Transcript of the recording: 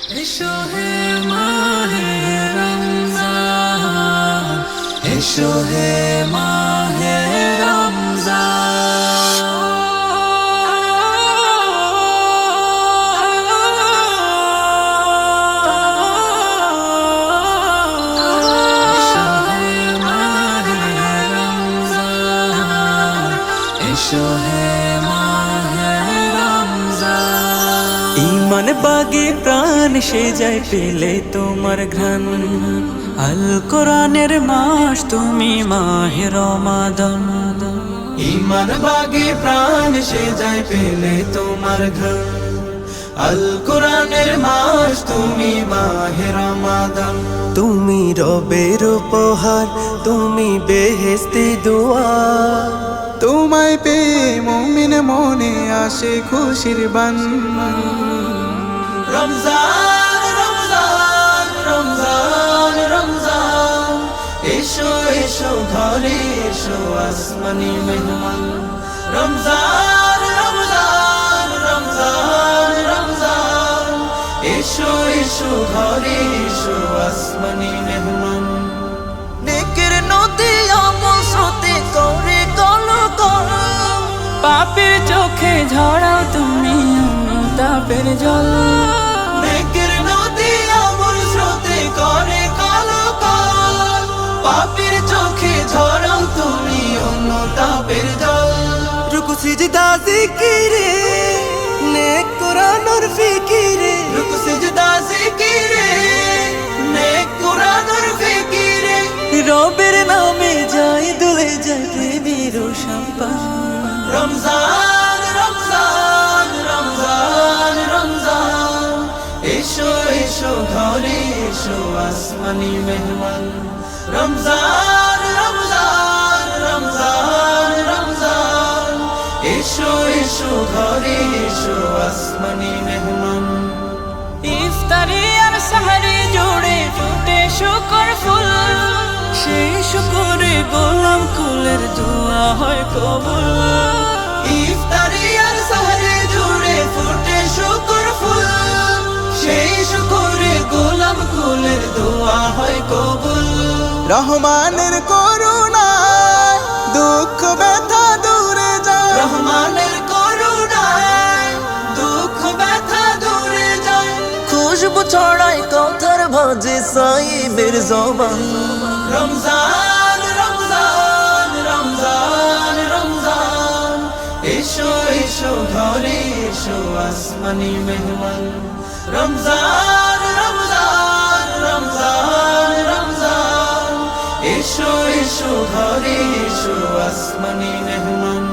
এসো হে মাহে রমজান, এসো হে মাহে রমজান। এসো হে মাহে রমজান, এসো হে মাহে রমজান। ঈমান বাগে প্রাণ সে যায় পেলে তোমার ঘ্রাণ, আল কোরআনের মাস তুমি মাহে রমাদান। ঈমান বাগে প্রাণ সে যায় পেলে তোমার ঘ্রাণ, আল কোরআনের মাস তুমি মাহে রমাদান। তুমি রবের উপহার, তুমি বেহেশতি দুয়ার, তোমায় পেয়ে মুমিন মনে আসে খুশির বান। রমজান রমজান রমজান রমজান, এসো এসো ঘরে এসো আসমানি মেহমান। রমজান রমজান রমজান রমজান, এসো এসো ঘরে এসো আসমানি মেহমান। নেকের নদী আমল স্রোতে করে কলকল, পাপের চোখে ঝরাও তুমি অনুতাপের জল। নেকের নদী আমল স্রোতে করে কলকল, পাপের চোখে ঝরাও তুমি অনুতাপের জল। রুকু সিজদা জিকিরে, নেক কোরআনের ফিকিরে, রুকু সিজদা জিকিরে, নেক কোরআনের ফিকিরে। রবের নামে যাই দুলে যায় প্রেমের সম্পান। রমজান রমজান রমজান রমজান, এসো এসো ঘরে এসো আসমানি মেহমান। রমজান রমজান রমজান রমজান, এসো এসো ঘরে এসো আসমানি মেহমান। ইফতারি আর সাহারি জুড়ে ফুটে শুকর ফুল, সেই শুকরে গোলাম কুলের দোয়া হয় কবুল। ইফতারি আর সাহারি জুড়ে ফুটে শুকর ফুল, সেই শুকরে গোলাম কুলের দোয়া হয় কবুল। রহমানের করুণায় দুঃখ ব্যথা দূরে যায়, রহমানের করুণায় দুঃখ ব্যথা দূরে যায়। খুশবু ছড়ায় কথার ভাজে সাইবের জবান। রমজান রমজান রমজান রমজান, এসো এসো ঘরে এসো আসমানি মেহমান। রমজান রমজান রমজান রমজান, এসো এসো ঘরে এসো আসমানি মেহমান।